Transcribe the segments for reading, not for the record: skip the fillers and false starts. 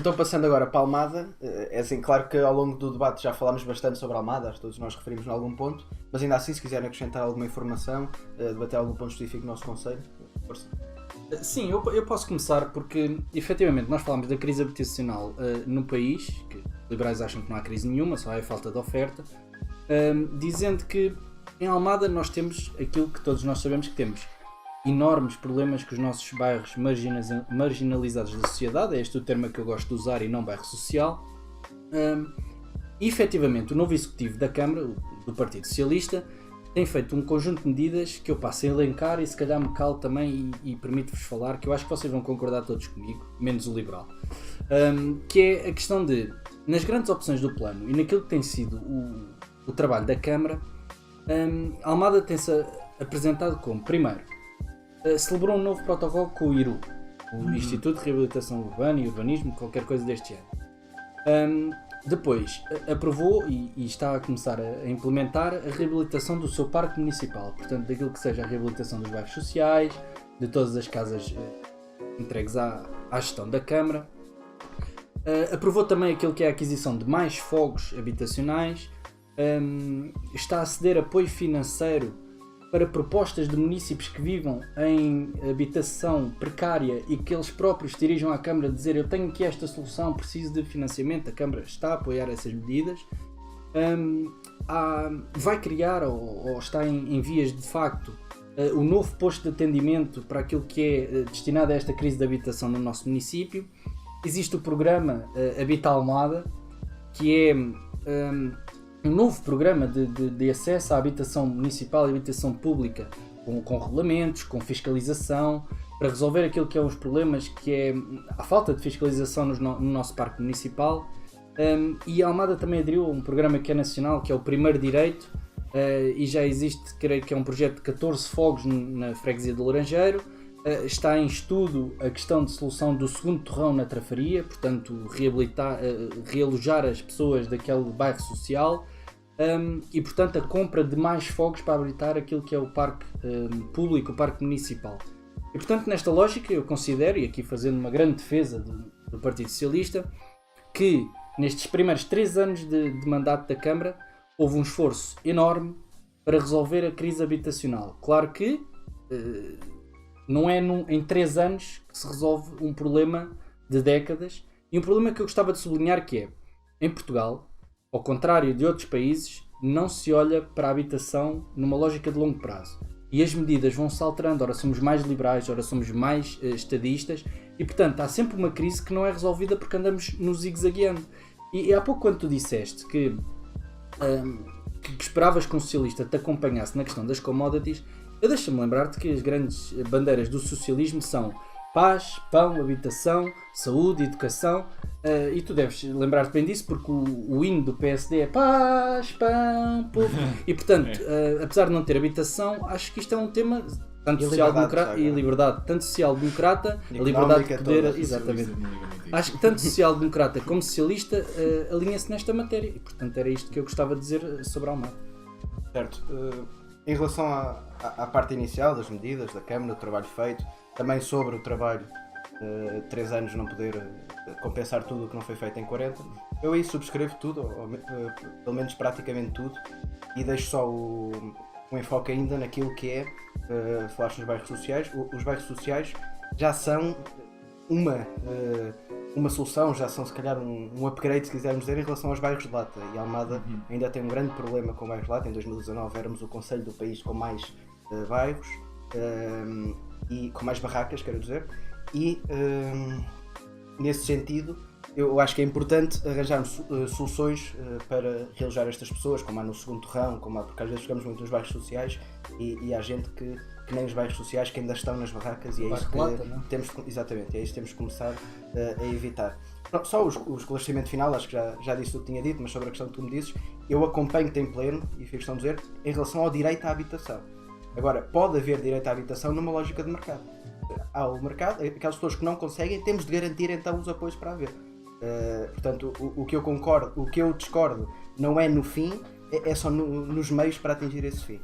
Então, passando agora para a Almada, é assim, claro que ao longo do debate já falámos bastante sobre a Almada, acho que todos nós referimos em algum ponto, mas ainda assim, se quiserem acrescentar alguma informação, debater algum ponto específico do nosso conselho, força. Sim, eu posso começar porque, efetivamente, nós falámos da crise habitacional no país, que os liberais acham que não há crise nenhuma, só há falta de oferta, dizendo que em Almada nós temos aquilo que todos nós sabemos que temos. Enormes problemas com os nossos bairros marginalizados da sociedade, é este o termo que eu gosto de usar e não bairro social. E efetivamente o novo executivo da Câmara, do Partido Socialista, tem feito um conjunto de medidas que eu passo a elencar e se calhar me calo também e permito-vos falar, que eu acho que vocês vão concordar todos comigo, menos o liberal, que é a questão de, nas grandes opções do plano e naquilo que tem sido o trabalho da Câmara, Almada tem-se apresentado como, primeiro, celebrou um novo protocolo com o IRU, o Instituto de Reabilitação Urbana e Urbanismo, qualquer coisa deste género. Depois, aprovou e está a começar a implementar a reabilitação do seu parque municipal, portanto, daquilo que seja a reabilitação dos bairros sociais, de todas as casas entregues à gestão da Câmara. Aprovou também aquilo que é a aquisição de mais fogos habitacionais. Está a ceder apoio financeiro para propostas de municípios que vivam em habitação precária e que eles próprios dirijam à Câmara a dizer eu tenho aqui esta solução, preciso de financiamento, a Câmara está a apoiar essas medidas. Vai criar ou está em vias de facto o novo posto de atendimento para aquilo que é destinado a esta crise de habitação no nosso município. Existe o programa Habita Almada, que é um novo programa de acesso à habitação municipal e habitação pública com regulamentos, com fiscalização, para resolver aquilo que é os problemas que é a falta de fiscalização no nosso parque municipal. E a Almada também aderiu a um programa que é nacional, que é o Primeiro Direito, e já existe, creio que é um projeto de 14 fogos na freguesia do Laranjeiro. Está em estudo a questão de solução do segundo torrão na Trafaria, portanto realojar as pessoas daquele bairro social, e portanto a compra de mais fogos para habilitar aquilo que é o parque público, o parque municipal. E portanto nesta lógica eu considero, e aqui fazendo uma grande defesa do Partido Socialista, que nestes primeiros 3 anos de mandato da Câmara houve um esforço enorme para resolver a crise habitacional. Claro que não é em 3 anos que se resolve um problema de décadas, e um problema que eu gostava de sublinhar, que é, em Portugal, ao contrário de outros países, não se olha para a habitação numa lógica de longo prazo. E as medidas vão-se alterando, ora somos mais liberais, ora somos mais estadistas, e portanto há sempre uma crise que não é resolvida porque andamos nos zigue-zagueando. E há pouco quando tu disseste que esperavas que um socialista te acompanhasse na questão das commodities, eu deixo-me lembrar-te que as grandes bandeiras do socialismo são paz, pão, habitação, saúde, educação, e tu deves lembrar-te bem disso porque o hino do PSD é paz, pão, povo, e portanto, apesar de não ter habitação, acho que isto é um tema tanto social-democrata e liberdade, tanto social-democrata, a liberdade de poder, exatamente. Acho que tanto social-democrata como socialista alinha-se nesta matéria, e portanto era isto que eu gostava de dizer sobre a Almada. Certo. Em relação à parte inicial das medidas da Câmara, do trabalho feito, também sobre o trabalho de 3 anos não poder compensar tudo o que não foi feito em 40, eu aí subscrevo tudo, ou pelo menos praticamente tudo, e deixo só um enfoque ainda naquilo que é, falaste nos bairros sociais. Os bairros sociais já são uma solução, já são se calhar um upgrade, se quisermos dizer, em relação aos bairros de lata, e a Almada ainda tem um grande problema com bairros de lata. Em 2019 éramos o concelho do país com mais bairros e com mais barracas, quero dizer, e nesse sentido eu acho que é importante arranjarmos soluções para realojar estas pessoas, como há no segundo torrão, porque às vezes ficamos muito nos bairros sociais e há gente que nem os bairros sociais que ainda estão nas barracas, e é isso que temos que começar a evitar. Não, só o esclarecimento final, acho que já disse o que tinha dito, mas sobre a questão que tu me dizes, eu acompanho-te em pleno, e fiz questão de dizer, em relação ao direito à habitação. Agora, pode haver direito à habitação numa lógica de mercado. Há o mercado, aquelas pessoas que não conseguem, temos de garantir então os apoios para haver. Portanto, o que eu concordo, o que eu discordo não é no fim, é só nos meios para atingir esse fim.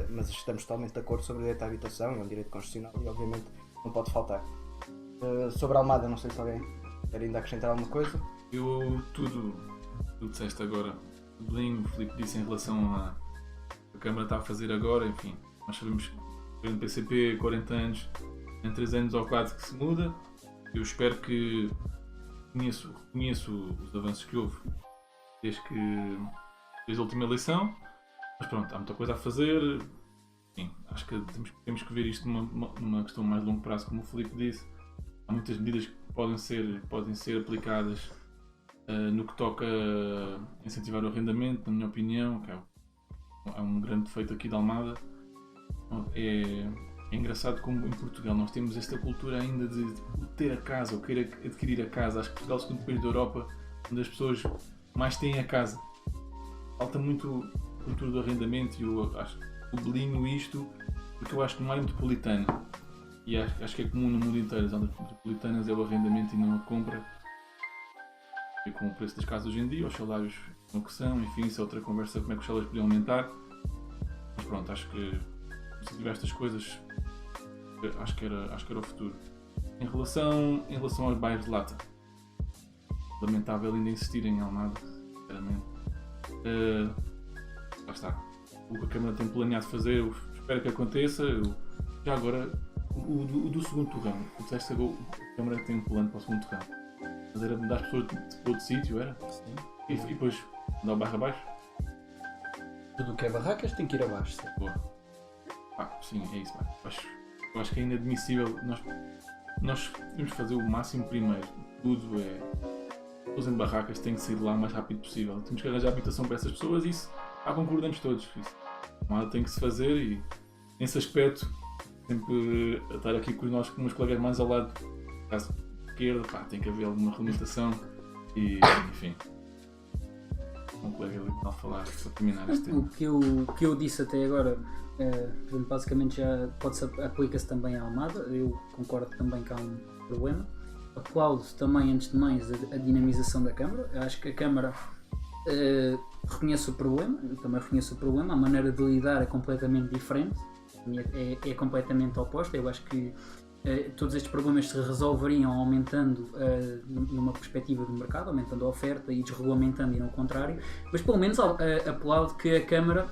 Mas estamos totalmente de acordo sobre o direito à habitação, é um direito constitucional e obviamente não pode faltar. Sobre a Almada, não sei se alguém Quer ainda acrescentar alguma coisa? Tudo disseste agora, o Belinho, o Filipe disse em relação a que a Câmara está a fazer agora, enfim, nós sabemos que o governo do PCP, 40 anos, em 3 anos ou 4 que se muda. Eu espero que reconheço os avanços que houve desde a última eleição, mas pronto, há muita coisa a fazer. Enfim, acho que temos que ver isto numa questão mais longo prazo, como o Filipe disse. Há muitas medidas que podem ser aplicadas no que toca a incentivar o arrendamento, na minha opinião, que é um grande defeito aqui de Almada. É engraçado como em Portugal nós temos esta cultura ainda de ter a casa ou querer adquirir a casa. Acho que Portugal é o segundo país da Europa onde as pessoas mais têm a casa. Falta muito a cultura do arrendamento e eu acho que sublinho isto porque eu acho que não há metropolitana. E acho que é comum no mundo inteiro. As zonas metropolitanas é o arrendamento e não a compra. E com o preço das casas hoje em dia, os salários são o que são, enfim, isso é outra conversa, como é que os salários podiam aumentar. Mas pronto, acho que se tiver estas coisas, acho que era o futuro. Em relação aos bairros de lata, lamentável ainda insistir em Almada, sinceramente. Lá está. O que a Câmara tem planeado fazer, eu espero que aconteça. Já agora, o do segundo torrão, o disseste agora, a Câmara tem um plano para o segundo torrão. Mas era mudar as pessoas de outro sítio, era? Sim. E depois mudar o bairro abaixo? Tudo o que é barracas tem que ir abaixo. Sim. Boa. Sim, é isso. Eu acho que é inadmissível. Nós temos que fazer o máximo primeiro. Tudo pessoas em barracas têm que sair de lá o mais rápido possível. Temos que arranjar habitação para essas pessoas e isso concordamos todos. Nada tem que se fazer e nesse aspecto sempre estar aqui com os meus colegas mais ao lado da esquerda, tem que haver alguma regulamentação e enfim. Um colega ali a falar para terminar este tema. O que eu disse até agora, basicamente já aplica-se também à Almada. Eu concordo também que há um problema. Aplaudo também, antes de mais, a dinamização da Câmara. Eu acho que a Câmara reconhece o problema, eu também reconheço o problema. A maneira de lidar é completamente diferente, é completamente oposta. Eu acho que todos estes problemas se resolveriam aumentando numa perspectiva do mercado, aumentando a oferta e desregulamentando e não o contrário, mas pelo menos aplaudo que a Câmara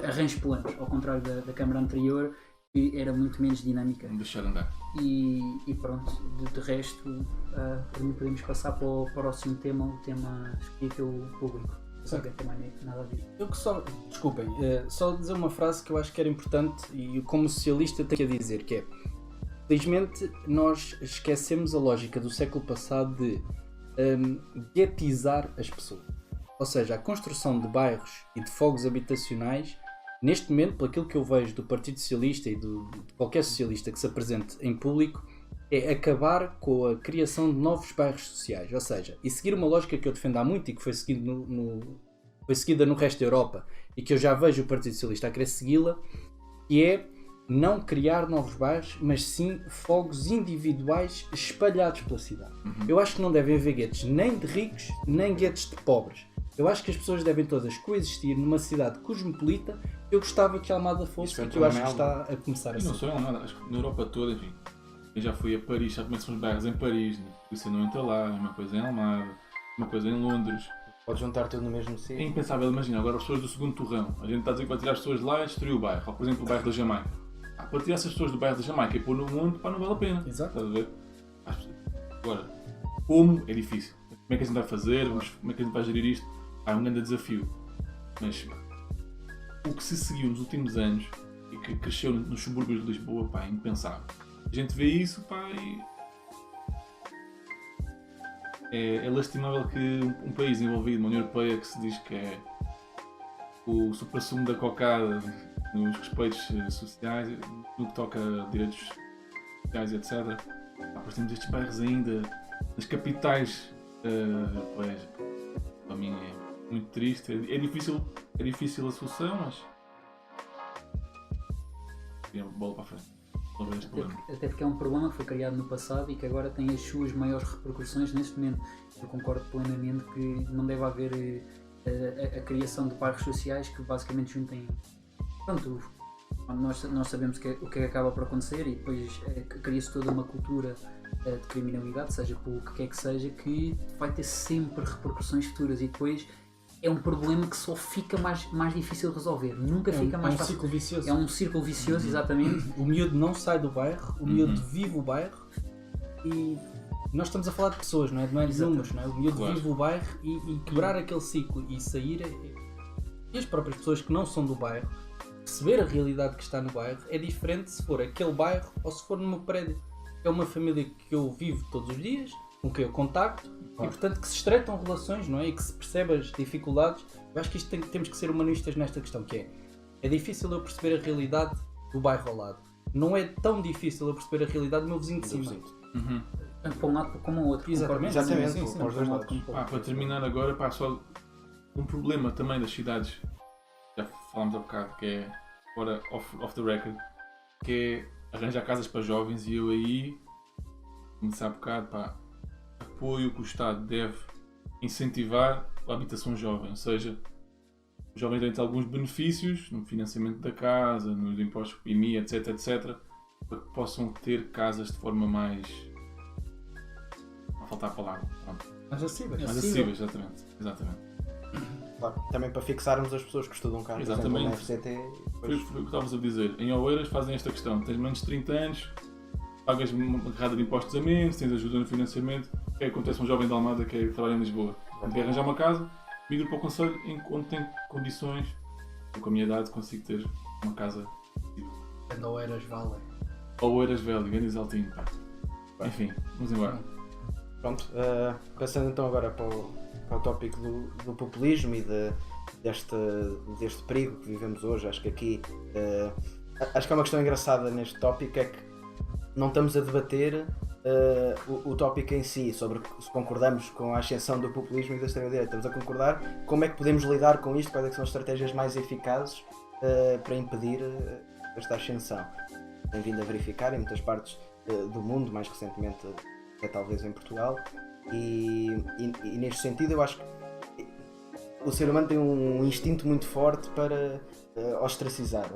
arranje planos, ao contrário da Câmara anterior, que era muito menos dinâmica. Vamos deixar andar. E pronto, de resto, podemos passar para o próximo tema, o tema escolhido pelo público. Só que tem mais nada a ver. Eu que só, desculpem, só dizer uma frase que eu acho que era importante e como socialista tenho a dizer, que é: felizmente nós esquecemos a lógica do século passado de guetizar as pessoas. Ou seja, a construção de bairros e de fogos habitacionais, neste momento, por aquilo que eu vejo do Partido Socialista e de qualquer socialista que se apresente em público, é acabar com a criação de novos bairros sociais, ou seja, e seguir uma lógica que eu defendo há muito e que foi seguida no resto da Europa e que eu já vejo o Partido Socialista a querer segui-la, que é não criar novos bairros, mas sim fogos individuais espalhados pela cidade. Eu acho que não devem haver guetos nem de ricos, nem guetos de pobres. Eu acho que as pessoas devem todas coexistir numa cidade cosmopolita. Eu gostava que a Almada fosse, porque eu acho que está a começar a ser. E não só em Almada, acho que na Europa toda, enfim. Eu já fui a Paris, já começam os bairros em Paris, a polícia não entra lá, uma coisa em Almada, uma coisa em Londres. Pode juntar tudo no mesmo sítio. É impensável, imagina, agora as pessoas do segundo torrão. A gente está a dizer que vai tirar as pessoas de lá e destruir o bairro. Ou, por exemplo, o bairro da Jamaica. Para tirar essas pessoas do bairro da Jamaica e pôr no mundo, não vale a pena. Exato. Estás a ver? Agora, como é difícil. Como é que a gente vai fazer? Como é que a gente vai gerir isto? É um grande desafio. Mas o que se seguiu nos últimos anos e que cresceu nos subúrbios de Lisboa, é impensável. A gente vê isso, e é lastimável que um país envolvido na União Europeia, que se diz que é o suprassumo da cocada nos respeitos sociais, no que toca a direitos sociais, etc. Depois temos estes bairros ainda nas capitais, para mim é muito triste. É difícil a solução, mas é uma bola para a frente. Até porque é um problema que foi criado no passado e que agora tem as suas maiores repercussões neste momento. Eu concordo plenamente que não deve haver a criação de bairros sociais que basicamente juntem. Pronto, nós sabemos o que acaba por acontecer e depois cria-se toda uma cultura de criminalidade, seja pelo que quer que seja, que vai ter sempre repercussões futuras e depois é um problema que só fica mais difícil de resolver, nunca fica mais fácil. Círculo vicioso. É um círculo vicioso, exatamente. O miúdo não sai do bairro, o miúdo vive o bairro e nós estamos a falar de pessoas, não é de números, não é? O miúdo vive o bairro e quebrar aquele ciclo e sair, e as próprias pessoas que não são do bairro, perceber a realidade que está no bairro é diferente se for aquele bairro ou se for no meu prédio. É uma família que eu vivo todos os dias, com quem eu contacto e portanto que se estreitam relações, não é? E que se percebe as dificuldades. Eu acho que isto temos que ser humanistas nesta questão, que é difícil eu perceber a realidade do bairro ao lado. Não é tão difícil eu perceber a realidade do meu vizinho de cima. Para um lado como o outro. Exatamente. Exatamente. Para os dois lados. Para terminar agora, só um problema também das cidades, já falámos há bocado, que é fora off the record, que é arranjar casas para jovens, e eu aí começar há bocado, apoio que o Estado deve incentivar a habitação jovem, ou seja, os jovens têm alguns benefícios no financiamento da casa, nos impostos PMI, etc, para que possam ter casas de forma mais... não faltar a palavra, Mais acessíveis. mais acessíveis, exatamente. Claro. Também para fixarmos as pessoas que estudam cá, por exemplo, Exatamente. na FCT. Foi o que estavas a dizer. Em Oeiras fazem esta questão: tens menos de 30 anos, pagas uma carrada de impostos a menos, tens ajuda no financiamento. O que acontece a um jovem de Almada que trabalha em Lisboa? Quando quer arranjar uma casa, migra para o concelho onde tem condições. Eu, com a minha idade, consigo ter uma casa. Quando Oeiras vale. Oeiras velho, grande exaltinho. Enfim, vamos embora. Pronto, passando então agora para o tópico do populismo e deste perigo que vivemos hoje. Acho que aqui acho que é uma questão engraçada neste tópico, é que não estamos a debater o tópico em si, sobre se concordamos com a ascensão do populismo e da extrema-direita. Estamos a concordar como é que podemos lidar com isto, quais é que são as estratégias mais eficazes para impedir esta ascensão. Tem vindo a verificar em muitas partes do mundo, mais recentemente talvez em Portugal, e neste sentido eu acho que o ser humano tem um instinto muito forte para ostracizar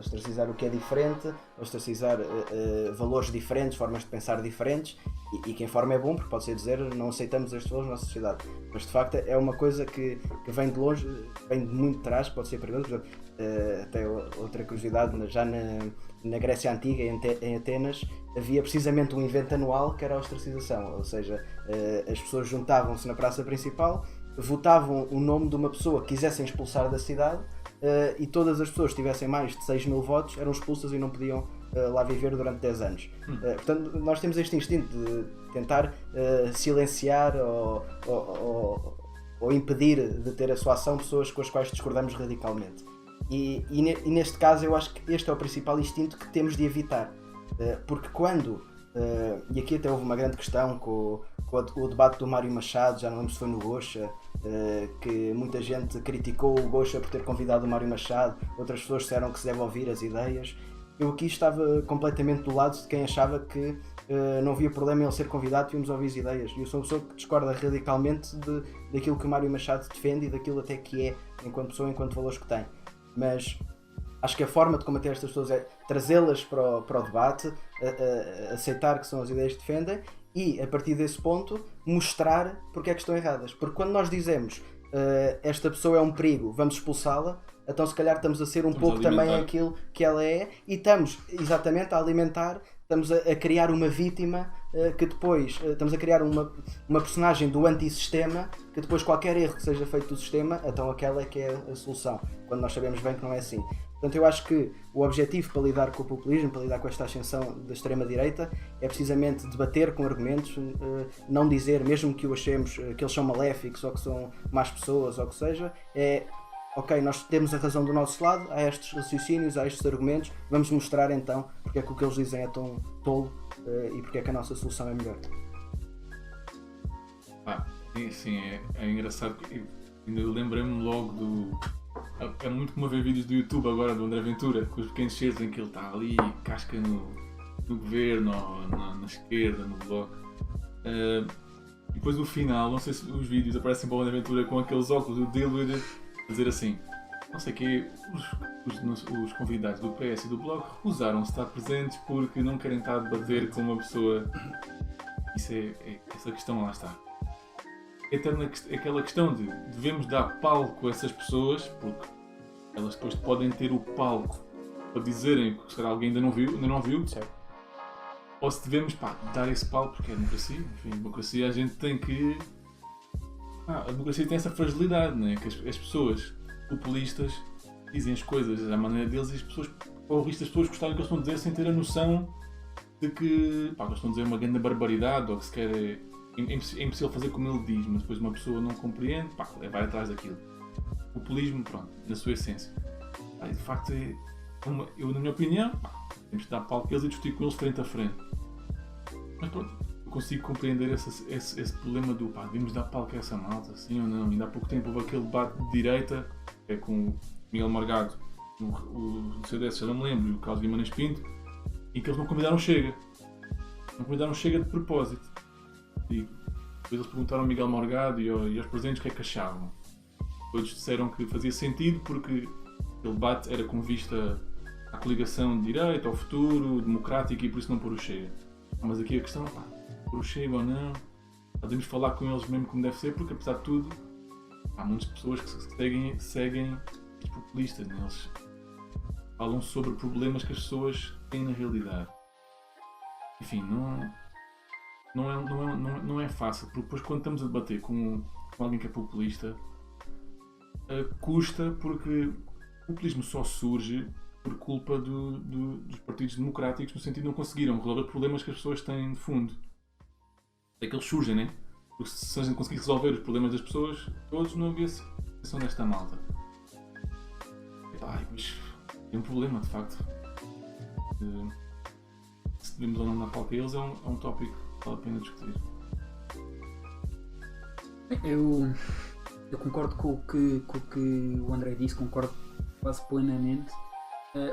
o que é diferente, ostracizar valores diferentes, formas de pensar diferentes, e quem forma é bom, porque pode ser dizer não aceitamos estes valores na nossa sociedade, mas de facto é uma coisa que vem de longe, vem de muito trás, pode ser perigoso. Por exemplo, até outra curiosidade, já na Grécia Antiga, em Atenas, havia precisamente um evento anual que era a ostracização, ou seja, as pessoas juntavam-se na praça principal, votavam o nome de uma pessoa que quisessem expulsar da cidade, e todas as pessoas que tivessem mais de 6.000 votos eram expulsas e não podiam lá viver durante 10 anos. Portanto, nós temos este instinto de tentar silenciar ou impedir de ter a sua ação pessoas com as quais discordamos radicalmente. E neste caso eu acho que este é o principal instinto que temos de evitar, porque quando, e aqui até houve uma grande questão com o debate do Mário Machado, já não lembro se foi no Gocha, que muita gente criticou o Gocha por ter convidado o Mário Machado, outras pessoas disseram que se deve ouvir as ideias. Eu aqui estava completamente do lado de quem achava que não havia problema em ele ser convidado, devíamos ouvir as ideias. E eu sou uma pessoa que discorda radicalmente daquilo que o Mário Machado defende e daquilo até que é enquanto pessoa, enquanto valores que tem. Mas acho que a forma de combater estas pessoas é trazê-las para o debate, aceitar que são as ideias que defendem e, a partir desse ponto, mostrar porque é que estão erradas. Porque quando nós dizemos esta pessoa é um perigo, vamos expulsá-la, então se calhar estamos a ser um pouco também aquilo que ela é, e estamos exatamente a alimentar, estamos a criar uma vítima que depois, estamos a criar uma personagem do antissistema, que depois qualquer erro que seja feito do sistema, então aquela é que é a solução, quando nós sabemos bem que não é assim. Portanto, eu acho que o objetivo para lidar com o populismo, para lidar com esta ascensão da extrema-direita, é precisamente debater com argumentos, não dizer, mesmo que o achemos que eles são maléficos ou que são más pessoas ou o que seja, ok, nós temos a razão do nosso lado, há estes raciocínios, há estes argumentos, vamos mostrar então porque é que o que eles dizem é tão tolo e porque é que a nossa solução é melhor. Sim, é engraçado, ainda lembrei-me logo é muito como ver vídeos do YouTube agora do André Ventura, com os pequenos cheiros em que ele está ali, casca no governo, na esquerda, no bloco. E depois no final, não sei se os vídeos aparecem para o André Ventura com aqueles óculos do Deal With It, a dizer assim, não sei o quê, os convidados do PS e do Bloco recusaram-se estar presentes porque não querem estar a debater com uma pessoa. Isso essa questão lá está. Aquela questão de devemos dar palco a essas pessoas, porque elas depois podem ter o palco para dizerem que se calhar alguém ainda não viu. Certo. Ou se devemos dar esse palco, porque é a democracia. Enfim, a democracia a gente tem que... a democracia tem essa fragilidade, né? Que as pessoas populistas dizem as coisas à maneira deles e as pessoas, ao risco das pessoas gostarem do que eles estão a dizer sem ter a noção de que eles estão a dizer uma grande barbaridade ou que sequer é impossível fazer como ele diz, mas depois uma pessoa não compreende, vai atrás daquilo. O populismo, pronto, na sua essência. De facto, eu, na minha opinião, temos de dar palco a eles e discutir com eles frente a frente. Mas pronto, eu consigo compreender esse problema do devemos dar palco a essa malta, sim ou não. Ainda há pouco tempo houve aquele debate de direita, que é com o Miguel Morgado, o CDS, já não me lembro, e o Carlos Guimarães Pinto, em que eles não convidaram Chega. Não convidaram Chega de propósito. E depois eles perguntaram ao Miguel Morgado e aos presentes o que é que achavam. Todos disseram que fazia sentido porque aquele debate era com vista à coligação de direita, ao futuro, democrático e por isso não pôr o Chega. Mas aqui a questão é, pôr o Chega ou não, podemos falar com eles mesmo como deve ser, porque apesar de tudo, há muitas pessoas que seguem os populistas, né? Eles falam sobre problemas que as pessoas têm na realidade. Enfim, não é fácil, porque depois quando estamos a debater com alguém que é populista, custa porque o populismo só surge por culpa dos partidos democráticos, no sentido de não conseguiram resolver problemas que as pessoas têm de fundo. É que eles surgem, né? Porque se a gente conseguir resolver os problemas das pessoas, todos não havia situação desta malta. Mas é um problema, de facto. Se devemos ou não dar palco a eles é um tópico que vale a pena discutir. Eu concordo com o que o André disse, concordo quase plenamente.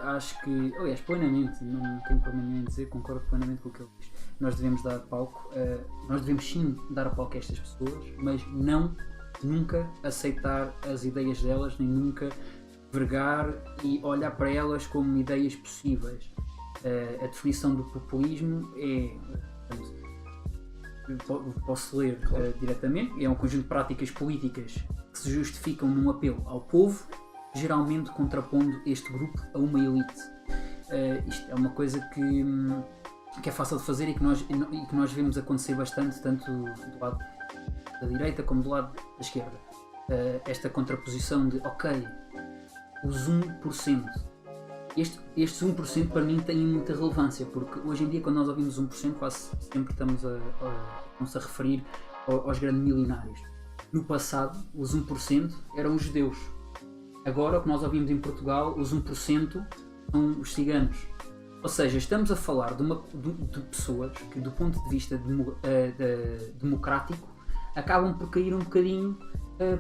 Acho que, aliás, plenamente, não tenho problema nenhum em dizer, concordo plenamente com o que ele diz. Nós devemos dar palco, nós devemos sim dar palco a estas pessoas, mas nunca aceitar as ideias delas, nem nunca vergar e olhar para elas como ideias possíveis. A definição do populismo é, posso ler diretamente, é um conjunto de práticas políticas que se justificam num apelo ao povo, geralmente contrapondo este grupo a uma elite. Isto é uma coisa que é fácil de fazer e que nós vemos acontecer bastante, tanto do lado da direita como do lado da esquerda. Esta contraposição de, os 1%. Estes 1% para mim têm muita relevância, porque hoje em dia quando nós ouvimos 1% quase sempre estamos a referir aos grandes milionários. No passado, os 1% eram os judeus. Agora, o que nós ouvimos em Portugal, os 1% são os ciganos. Ou seja, estamos a falar de pessoas que, do ponto de vista democrático, acabam por cair um bocadinho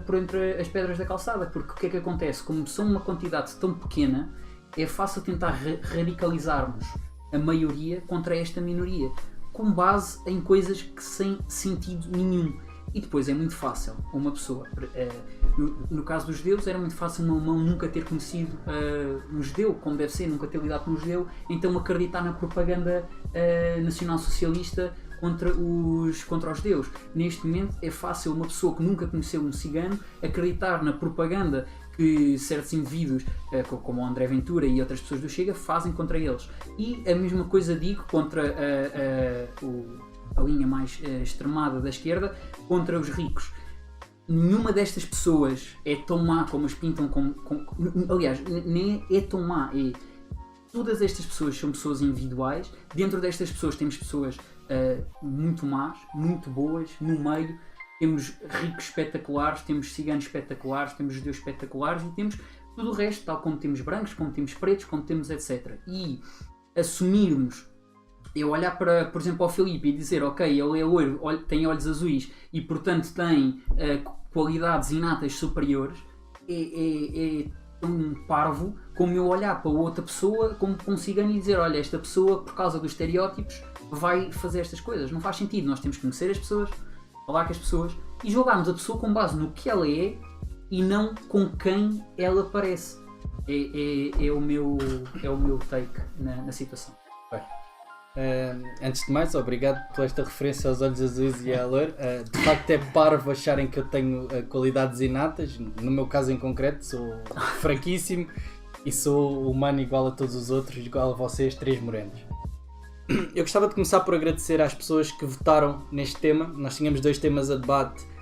por entre as pedras da calçada. Porque o que é que acontece? Como são uma quantidade tão pequena, é fácil tentar radicalizarmos a maioria contra esta minoria, com base em coisas que sem sentido nenhum. E depois é muito fácil uma pessoa, no caso dos judeus, era muito fácil uma mão nunca ter conhecido um judeu, como deve ser, nunca ter lidado com um judeu, então acreditar na propaganda nacional-socialista contra os judeus. Neste momento é fácil uma pessoa que nunca conheceu um cigano acreditar na propaganda que certos indivíduos, como o André Ventura e outras pessoas do Chega, fazem contra eles. E a mesma coisa digo contra a linha mais extremada da esquerda, contra os ricos. Nenhuma destas pessoas é tão má como as pintam aliás, nem é tão má. Todas estas pessoas são pessoas individuais. Dentro destas pessoas temos pessoas muito más, muito boas, no meio. Temos ricos espetaculares, temos ciganos espetaculares, temos judeus espetaculares e temos tudo o resto, tal como temos brancos, como temos pretos, como temos etc. E assumirmos, eu olhar para, por exemplo, ao Filipe e dizer, ele é loiro, tem olhos azuis e portanto tem qualidades inatas superiores, é tão parvo como eu olhar para outra pessoa como um cigano e dizer, olha, esta pessoa por causa dos estereótipos vai fazer estas coisas. Não faz sentido, nós temos que conhecer as pessoas, falar com as pessoas e julgarmos a pessoa com base no que ela é e não com quem ela parece. É o meu take na situação. Antes de mais, obrigado por esta referência aos olhos azuis e à loira. De facto é parvo acharem que eu tenho qualidades inatas. No meu caso em concreto sou fraquíssimo e sou humano igual a todos os outros, igual a vocês, 3 morenos. Eu gostava de começar por agradecer às pessoas que votaram neste tema. Nós tínhamos 2 temas a debate.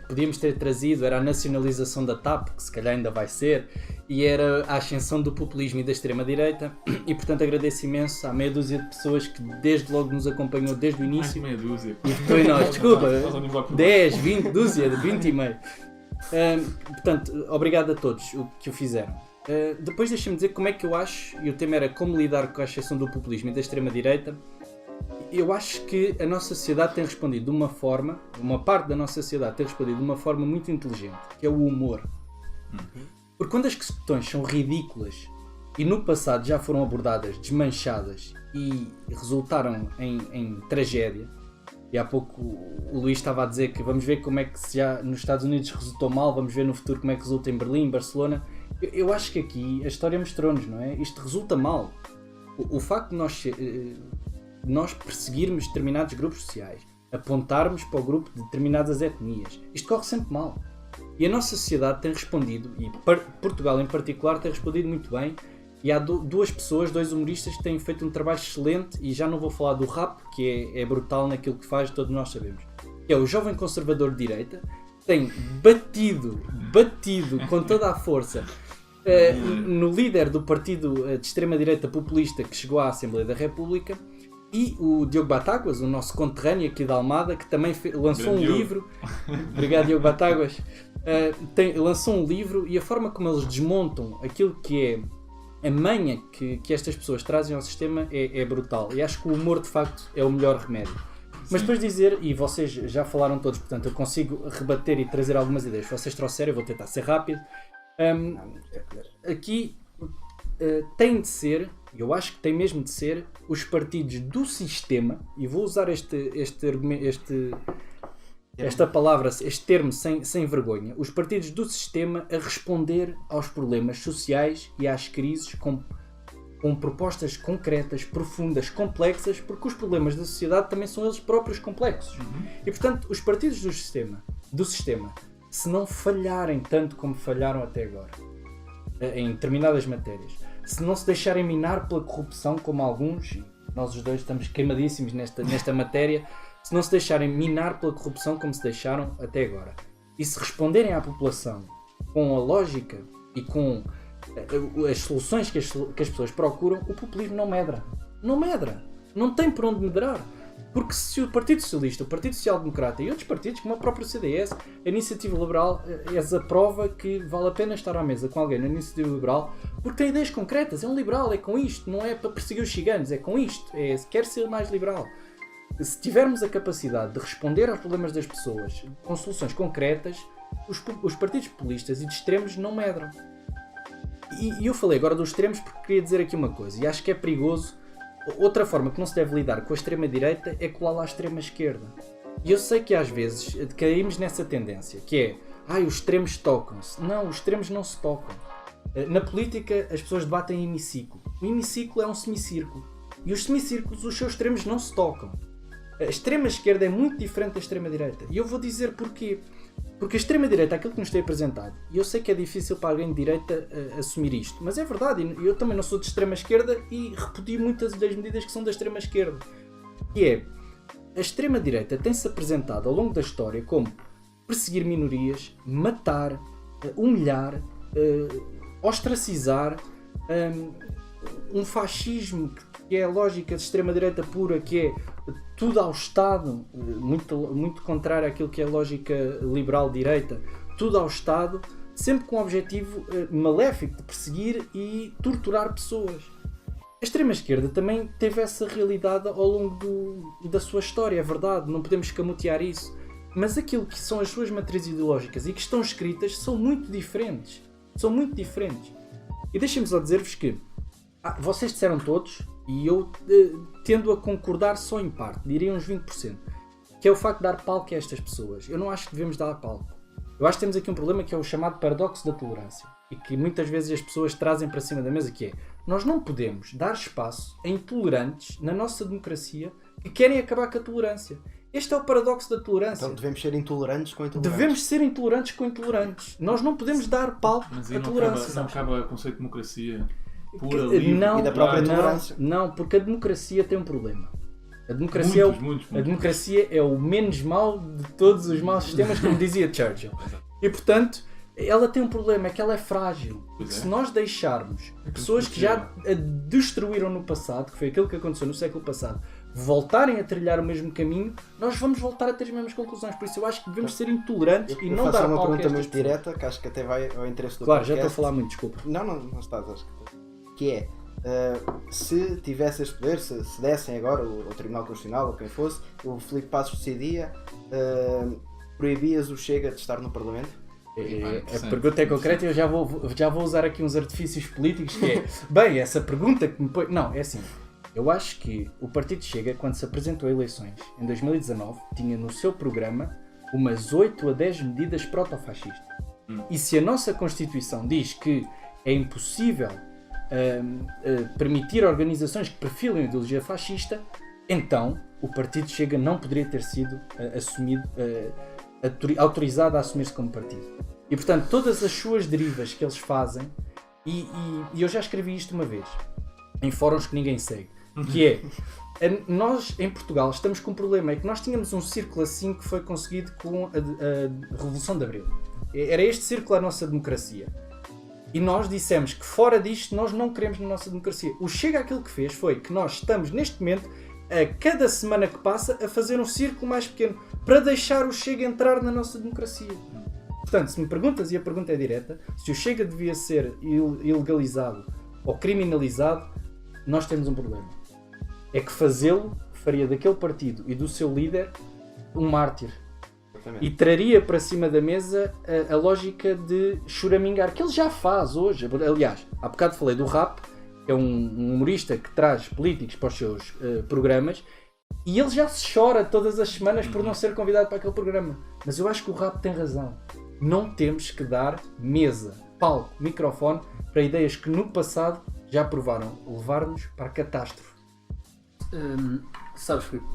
Podíamos ter trazido, era a nacionalização da TAP, que se calhar ainda vai ser, e era a ascensão do populismo e da extrema-direita, e portanto agradeço imenso à meia dúzia de pessoas que desde logo nos acompanhou desde o início. Meia dúzia. E votou em nós, desculpa, 10, 20, dúzia, de 20 e meio. Portanto, obrigado a todos o que o fizeram. Depois deixem-me dizer como é que eu acho, e o tema era como lidar com a ascensão do populismo e da extrema-direita. Eu acho que a nossa sociedade tem respondido de uma forma, uma parte da nossa sociedade tem respondido de uma forma muito inteligente, que é o humor. Porque quando as questões são ridículas e no passado já foram abordadas, desmanchadas e resultaram em tragédia, e há pouco o Luís estava a dizer que vamos ver como é que se já nos Estados Unidos resultou mal, vamos ver no futuro como é que resulta em Berlim, Barcelona. Eu acho que aqui a história mostrou-nos, não é? Isto resulta mal. O facto de nós perseguirmos determinados grupos sociais, apontarmos para o grupo de determinadas etnias, isto corre sempre mal. E a nossa sociedade tem respondido, e Portugal em particular tem respondido muito bem, e há 2 pessoas, 2 humoristas que têm feito um trabalho excelente, e já não vou falar do rap, que é brutal naquilo que faz, todos nós sabemos. Que é o jovem conservador de direita, tem batido com toda a força no líder do partido de extrema-direita populista que chegou à Assembleia da República, e o Diogo Batáguas, o nosso conterrâneo aqui da Almada, que também lançou um livro. Obrigado, Diogo Batáguas. Lançou um livro, e a forma como eles desmontam aquilo que é a manha que estas pessoas trazem ao sistema é brutal. E acho que o humor, de facto, é o melhor remédio. Mas depois dizer, e vocês já falaram todos, portanto eu consigo rebater e trazer algumas ideias. Se vocês trouxerem, eu vou tentar ser rápido. Aqui tem de ser, eu acho que tem mesmo de ser, os partidos do sistema, e vou usar esta palavra, este termo sem vergonha, os partidos do sistema a responder aos problemas sociais e às crises com propostas concretas, profundas, complexas, porque os problemas da sociedade também são eles próprios complexos. E portanto, os partidos do sistema, se não falharem tanto como falharam até agora, em determinadas matérias, se não se deixarem minar pela corrupção como alguns, nós os dois estamos queimadíssimos nesta matéria, se não se deixarem minar pela corrupção como se deixaram até agora, e se responderem à população com a lógica e com as soluções que as pessoas procuram, o populismo não medra. Não tem por onde medrar. Porque se o Partido Socialista, o Partido Social Democrata e outros partidos, como a própria CDS, a Iniciativa Liberal, és a prova que vale a pena estar à mesa com alguém na Iniciativa Liberal, porque tem ideias concretas. É um liberal, é com isto, não é para perseguir os ciganos, é com isto, quer ser mais liberal. Se tivermos a capacidade de responder aos problemas das pessoas com soluções concretas, os partidos populistas e de extremos não medram. E eu falei agora dos extremos porque queria dizer aqui uma coisa, e acho que é perigoso. Outra forma que não se deve lidar com a extrema-direita é colá-la à extrema-esquerda. E eu sei que às vezes caímos nessa tendência, que é, os extremos tocam-se. Não, os extremos não se tocam. Na política as pessoas debatem em hemiciclo. O hemiciclo é um semicírculo. E os semicírculos, os seus extremos não se tocam. A extrema-esquerda é muito diferente da extrema-direita. E eu vou dizer porquê. Porque a extrema-direita, aquilo que nos tem apresentado, e eu sei que é difícil para alguém de direita assumir isto, mas é verdade, eu também não sou de extrema-esquerda e repudio muitas das medidas que são da extrema-esquerda. Que é, a extrema-direita tem-se apresentado ao longo da história como perseguir minorias, matar, humilhar, ostracizar, um fascismo que é a lógica de extrema-direita pura, que é tudo ao Estado, muito contrário àquilo que é a lógica liberal-direita, tudo ao Estado, sempre com o objetivo maléfico de perseguir e torturar pessoas. A extrema-esquerda também teve essa realidade ao longo da sua história, é verdade, não podemos escamotear isso, mas aquilo que são as suas matrizes ideológicas e que estão escritas são muito diferentes. E deixem-me só dizer-vos que vocês disseram todos, e eu tendo a concordar só em parte, diria uns 20%, que é o facto de dar palco a estas pessoas. Eu não acho que devemos dar palco. Eu acho que temos aqui um problema que é o chamado paradoxo da tolerância. e que muitas vezes as pessoas trazem para cima da mesa, que é: nós não podemos dar espaço a intolerantes na nossa democracia que querem acabar com a tolerância. Este é o paradoxo da tolerância. Então devemos ser intolerantes com intolerantes. Devemos ser intolerantes com intolerantes. Nós não podemos dar palco Mas à aí não tolerância. acaba o conceito de democracia pura, livre. Não, E da própria não, tolerância. não, porque a democracia tem um problema. A democracia, Muitos. a democracia é o menos mau de todos os maus sistemas, como dizia Churchill. E portanto, ela tem um problema, é que ela é frágil. Pois é. Se nós deixarmos pessoas que já a destruíram no passado, que foi aquilo que aconteceu no século passado, voltarem a trilhar o mesmo caminho, nós vamos voltar a ter as mesmas conclusões. Por isso eu acho que devemos ser intolerantes e não faço dar uma palco a pergunta estas muito pessoas. direta, que acho que até vai ao interesse do Claro, já podcast. estou a falar muito, desculpa. Não estás, acho que é, se tivesse este poder, se dessem agora o Tribunal Constitucional ou quem fosse, o Filipe Passos decidia, proibias o Chega de estar no Parlamento? A pergunta é concreta e eu já vou usar aqui uns artifícios políticos que é, bem, essa pergunta que me põe... Não, é assim, eu acho que o Partido Chega, quando se apresentou a eleições em 2019, tinha no seu programa umas 8 a 10 medidas protofascistas. E se a nossa Constituição diz que é impossível permitir organizações que perfilem a ideologia fascista, então o Partido Chega não poderia ter sido assumido, autorizado a assumir-se como partido. E portanto, todas as suas derivas que eles fazem, e eu já escrevi isto uma vez, em fóruns que ninguém segue, que é, nós em Portugal estamos com um problema, é que nós tínhamos um círculo assim que foi conseguido com a Revolução de Abril. Era este círculo a nossa democracia. E nós dissemos que fora disto nós não queremos na nossa democracia. O Chega aquilo que fez foi que nós estamos neste momento, a cada semana que passa, a fazer um círculo mais pequeno para deixar o Chega entrar na nossa democracia. Portanto, se me perguntas, e a pergunta é direta, se o Chega devia ser ilegalizado ou criminalizado, nós temos um problema. É que fazê-lo faria daquele partido e do seu líder um mártir. E traria para cima da mesa a lógica de choramingar, que ele já faz hoje. Aliás, há bocado falei do Rap, que é um humorista que traz políticos para os seus programas, e ele já se chora todas as semanas por não ser convidado para aquele programa. Mas eu acho que o Rap tem razão. Não temos que dar mesa, palco, microfone para ideias que no passado já provaram levar-nos para a catástrofe. Sabes, Filipe,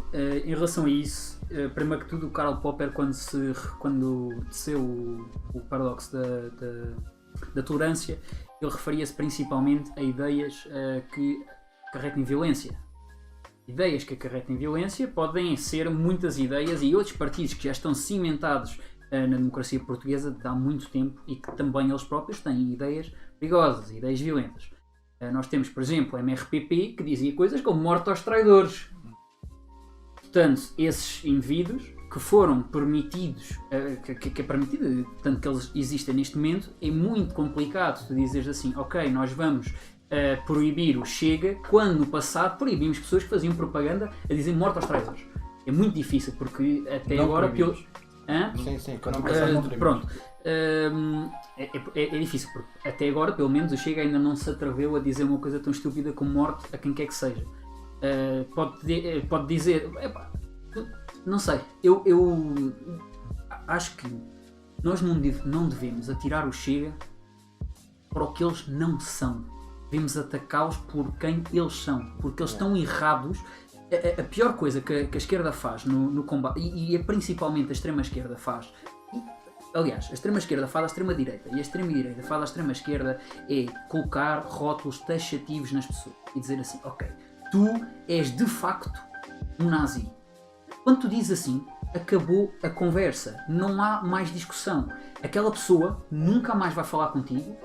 em relação a isso, primeiro que tudo, o Karl Popper, quando teceu o paradoxo da tolerância, ele referia-se principalmente a ideias que acarretem violência. Ideias que acarretem violência podem ser muitas ideias, e outros partidos que já estão cimentados na democracia portuguesa de há muito tempo e que também eles próprios têm ideias perigosas, ideias violentas. Nós temos, por exemplo, a MRPP, que dizia coisas como morte aos traidores. Portanto, esses indivíduos que foram permitidos, que é permitido, tanto que eles existem neste momento, é muito complicado tu dizeres assim, ok, nós vamos proibir o Chega, quando no passado proibimos pessoas que faziam propaganda a dizer morte aos traidores. É muito difícil, porque até não agora... Sim, pronto. É difícil, porque até agora, pelo menos, o Chega ainda não se atreveu a dizer uma coisa tão estúpida como morte a quem quer que seja. Pode dizer, não sei, eu acho que nós não devemos atirar o Chega para o que eles não são. Devemos atacá-los por quem eles são, porque eles estão errados. A pior coisa que a esquerda faz no combate, e principalmente a extrema-esquerda faz, aliás, a extrema-esquerda faz à extrema-direita, e a extrema-direita faz à extrema-esquerda, é colocar rótulos taxativos nas pessoas e dizer assim, ok, tu és de facto um nazi. Quando tu dizes assim, acabou a conversa, não há mais discussão. Aquela pessoa nunca mais vai falar contigo,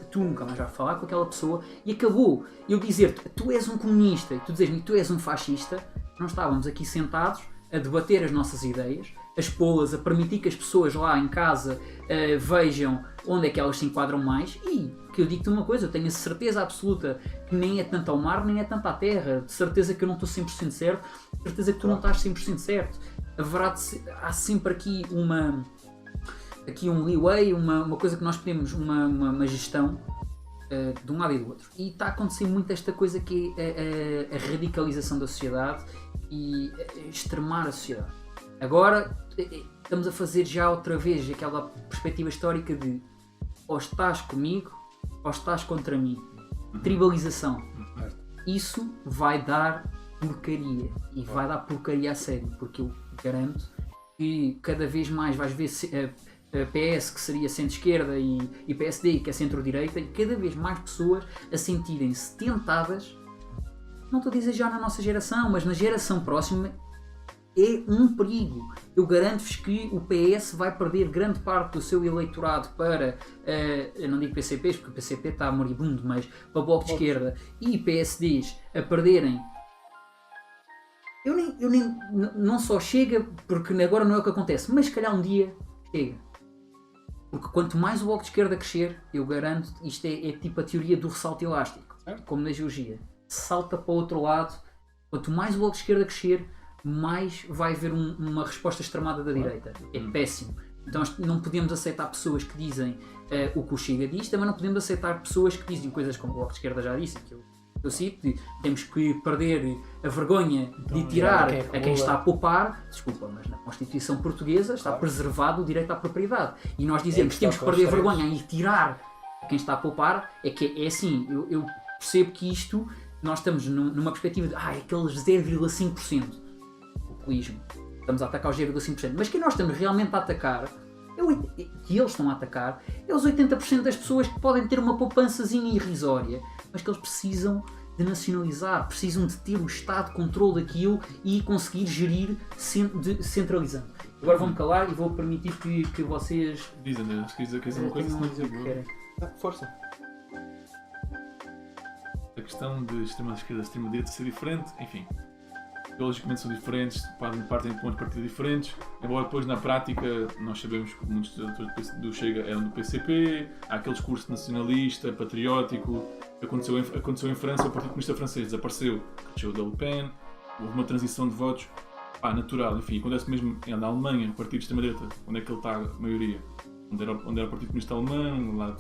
tu nunca mais vais falar com aquela pessoa, e acabou. Eu dizer-te, tu és um comunista, e tu dizes-me, tu és um fascista, nós estávamos aqui sentados a debater as nossas ideias, a expô-las, a permitir que as pessoas lá em casa vejam onde é que elas se enquadram mais, e que eu digo-te uma coisa, eu tenho a certeza absoluta que nem é tanto ao mar, nem é tanto à terra, de certeza que eu não estou 100% certo, de certeza que tu não estás 100% certo. Há sempre aqui um leeway, uma coisa que nós podemos, uma gestão de um lado e do outro. E está a acontecer muito esta coisa que é a radicalização da sociedade e extremar a sociedade. Agora estamos a fazer já outra vez aquela perspectiva histórica de ou estás comigo ou estás contra mim. Tribalização. Isso vai dar porcaria. E vai dar porcaria a sério. Porque eu garanto que cada vez mais vais ver a PS, que seria centro-esquerda, e PSD, que é centro-direita, e cada vez mais pessoas a sentirem-se tentadas, não estou a dizer já na nossa geração, mas na geração próxima, é um perigo. Eu garanto-vos que o PS vai perder grande parte do seu eleitorado para, eu não digo PCPs, porque o PCP está moribundo, mas para o Bloco de Esquerda e PSDs a perderem. Eu nem não só chega, porque agora não é o que acontece, mas se calhar um dia chega. Porque quanto mais o Bloco de Esquerda crescer, eu garanto, isto é tipo a teoria do ressalto elástico, como na geologia. Salta para o outro lado, quanto mais o Bloco de Esquerda crescer, mais vai haver uma resposta extremada da direita. É péssimo. Então não podemos aceitar pessoas que dizem o que o Chega diz, também não podemos aceitar pessoas que dizem coisas como o Bloco de Esquerda já disse, que eu cito, temos que perder a vergonha de tirar a quem está a poupar. Desculpa, mas na Constituição Portuguesa está preservado o direito à propriedade. E nós dizemos que temos que perder a vergonha e tirar a quem está a poupar, é que é assim, eu percebo que isto, nós estamos numa perspectiva de aqueles 0,5%. Populismo. Estamos a atacar os 0,5%. Mas quem nós estamos realmente a atacar, que eles estão a atacar, é os 80% das pessoas que podem ter uma poupançazinha irrisória, mas que eles precisam de nacionalizar, precisam de ter o Estado de controle daquilo e conseguir gerir centralizando. Agora vou-me calar e vou permitir que vocês... Diz, André, se quiser dizer uma coisa, dizer o que querem. Força. A questão de extrema-esquerda e extrema-direita ser diferente, enfim, ideologicamente são diferentes, partem de pontos de partida diferentes, embora depois na prática nós sabemos que muitos do Chega eram do PCP, há aquele discurso nacionalista, patriótico, que aconteceu em França, o Partido Comunista Francês desapareceu, cresceu da Le Pen, houve uma transição de votos, natural, enfim, acontece mesmo na Alemanha, o Partido de extrema-direita, onde é que ele está a maioria, onde era o Partido Comunista Alemão, lá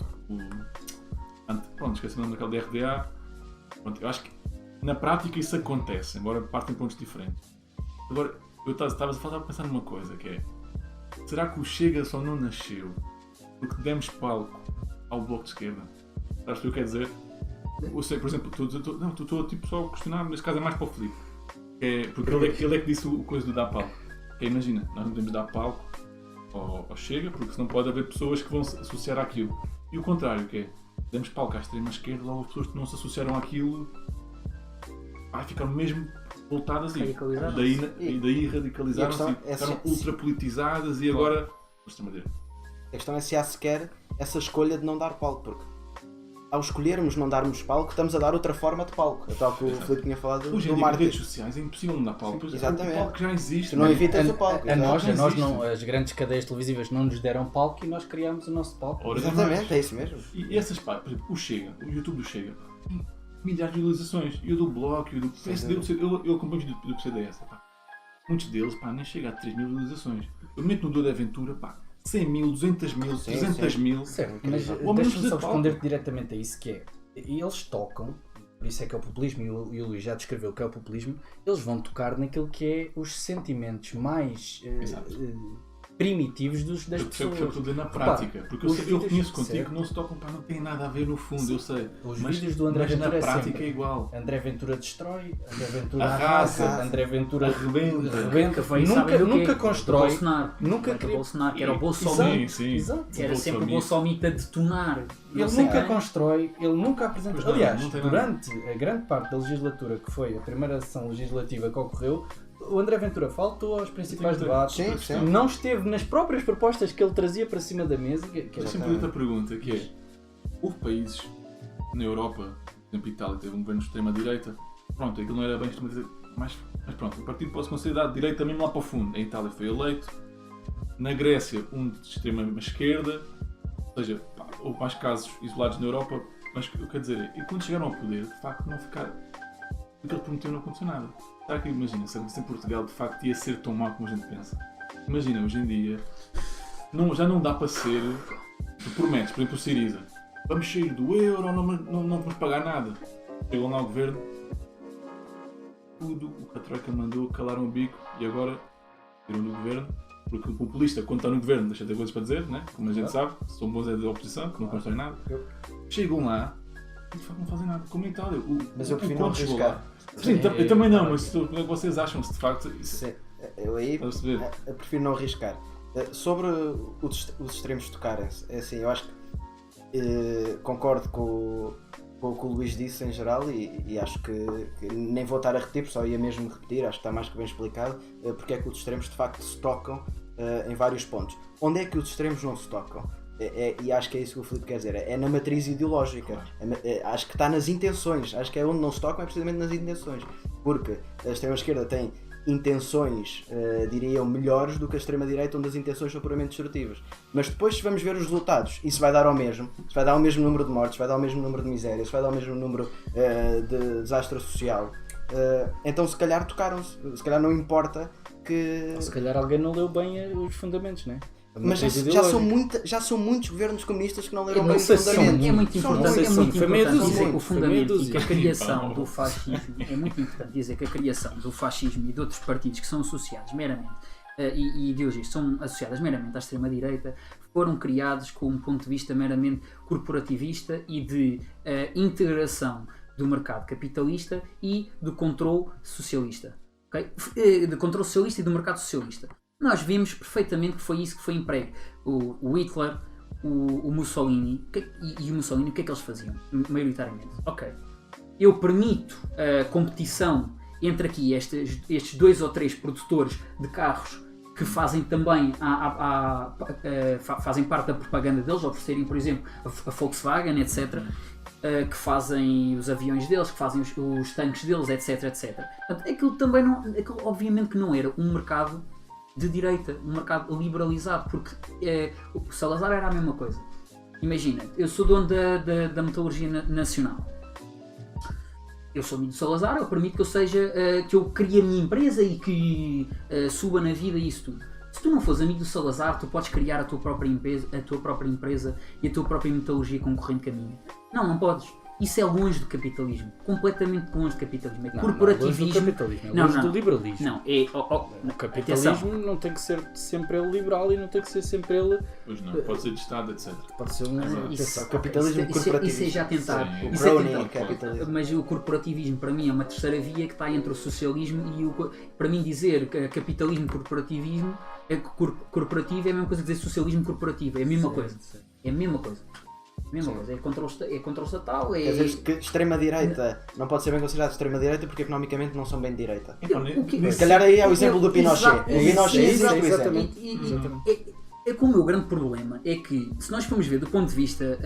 esqueci o nome daquele RDA, pronto, eu acho que na prática isso acontece, embora partem pontos diferentes. Agora, eu estava a pensar numa coisa, que é, será que o Chega só não nasceu porque demos palco ao Bloco de Esquerda? Sabes o que eu quero dizer? Eu sei, por exemplo, estou tipo, só a questionar, neste caso é mais para o Filipe. Porque ele é que disse o coisa do dar palco. Imagina, nós não podemos dar palco ao Chega, porque senão pode haver pessoas que vão se associar àquilo. E o contrário, que é, demos palco à extrema-esquerda, logo as pessoas que não se associaram àquilo ficaram mesmo voltadas e daí radicalizaram-se e ficaram ultrapolitizadas e agora... A questão é se há sequer essa escolha de não dar palco, porque ao escolhermos não darmos palco, estamos a dar outra forma de palco. É tal que o Filipe tinha falado hoje do em marketing. redes sociais é impossível não dar palco. Exatamente. O palco já existe. Tu não evitas o palco. Nós não, as grandes cadeias televisivas não nos deram palco e nós criámos o nosso palco. Exatamente, é isso mesmo. E essas, por exemplo, o Chega, o YouTube do Chega, tem milhares de visualizações. E o do Bloco, e o do PSD, eu acompanho do PCDS. Muitos deles, nem chega a 3 mil visualizações. Eu meto no Dor da Aventura, 100 mil, 200 mil, 300 mil. Certo, mas deixa-me só responder diretamente a isso, que é, eles tocam, por isso é que é o populismo, e o Luís já descreveu o que é o populismo, eles vão tocar naquilo que é os sentimentos mais primitivos das pessoas. Eu estou a dizer na prática, porque eu reconheço contigo que não se tocam, não tem nada a ver no fundo, sim, eu sei. Os vídeos do André Ventura na prática é igual. André Ventura destrói, André Ventura arrasa, André Ventura arrebenta, nunca constrói, Bolsonaro, nunca cria... Bolsonaro, que era o Bolsonaro, era sempre o Bolsonaro a detonar. Ele nunca constrói, ele nunca apresenta. Aliás, durante a grande parte da legislatura, que foi a primeira sessão legislativa que ocorreu, o André Ventura faltou aos principais debates, não esteve nas próprias propostas que ele trazia para cima da mesa. Eu sempre outra pergunta, que é, houve países na Europa, por exemplo, Itália teve um governo de extrema-direita, pronto, aquilo não era bem extrema-direita, mas pronto, o partido pode ser considerado de direita mesmo lá para o fundo. A Itália foi eleito, na Grécia um de extrema-esquerda, ou seja, houve mais casos isolados na Europa, mas o que eu quero dizer é, e quando chegaram ao poder, de facto não ficaram, o que ele prometeu não aconteceu nada. Será que imagina, se em Portugal de facto ia ser tão mau como a gente pensa? Imagina, hoje em dia, já não dá para ser, tu prometes, por exemplo o Syriza, vamos sair do euro, não vamos pagar nada. Chegam lá ao governo, tudo o que a Troika mandou, calaram o bico e agora saíram do governo, Porque o populista, quando está no governo, deixa de ter coisas para dizer, né? Como a gente sabe, são bons é da oposição, que não constroem nada. Chegam lá e de facto não fazem nada. Como em Itália. Mas eu prefiro não arriscar. Sim, eu também não, mas como é que vocês acham se de facto. Eu aí perceber? eu prefiro não arriscar. Sobre os extremos tocarem-se, é assim, eu acho que concordo com o que o Luís disse em geral e acho que nem vou estar a repetir, porque só ia mesmo repetir, acho que está mais que bem explicado porque é que os extremos de facto se tocam em vários pontos. Onde é que os extremos não se tocam? E acho que é isso que o Filipe quer dizer, é na matriz ideológica, acho que está nas intenções, acho que é onde não se tocam, é precisamente nas intenções, porque a extrema-esquerda tem intenções, diria eu, melhores do que a extrema-direita, onde as intenções são puramente destrutivas. Mas depois, se vamos ver os resultados, isso vai dar ao mesmo. Isso vai dar o mesmo número de mortes, vai dar o mesmo número de miséria, isso vai dar o mesmo número de desastre social. Então, se calhar, tocaram-se. Se calhar não importa que... Ou se calhar alguém não leu bem os fundamentos, não é? Mas já são muitos governos comunistas que não leram bem os sei se fundamentos. É muito importante, dizer que o foi meia fundamento e dúzia. que a criação do fascismo, é muito importante dizer que a criação do fascismo e de outros partidos que são associados meramente e ideologias que são associadas meramente à extrema-direita foram criados com um ponto de vista meramente corporativista e de integração do mercado capitalista e do controle socialista. Okay? De controle socialista e do mercado socialista. Nós vimos perfeitamente que foi isso que foi emprego. O Hitler, o Mussolini e o Mussolini, o que é que eles faziam? Maioritariamente. Ok, eu permito a competição entre aqui estes 2 ou 3 produtores de carros que fazem também fazem parte da propaganda deles, oferecerem, por exemplo, a Volkswagen, etc., que fazem os aviões deles, que fazem os tanques deles, etc, etc. Portanto, aquilo obviamente que não era um mercado de direita, um mercado liberalizado, porque o Salazar era a mesma coisa. Imagina, eu sou dono da metalurgia nacional. Eu sou amigo do Salazar, eu permito que eu seja, que eu crie a minha empresa e que suba na vida e isso tudo. Se tu não fores amigo do Salazar, tu podes criar a tua própria empresa e a tua própria metalurgia concorrente com a minha. Não podes. Isso é longe do capitalismo, completamente longe do capitalismo. É corporativismo. Não, longe do capitalismo, é longe do liberalismo. Não, o capitalismo não tem que ser sempre ele liberal e não tem que ser sempre ele. Pois não, pode ser de Estado, etc. Pode ser capitalismo corporativismo. Isso é já tentado. Mas o corporativismo para mim é uma terceira via que está entre o socialismo e para mim dizer que capitalismo corporativismo corporativo é a mesma coisa que dizer socialismo corporativo, é a mesma coisa. É a mesma coisa. É controle estatal. Quer dizer que extrema-direita não pode ser bem considerado extrema-direita porque economicamente não são bem de direita. Se calhar aí é o exemplo do Pinochet. É que o meu grande problema é que, se nós formos ver do ponto de vista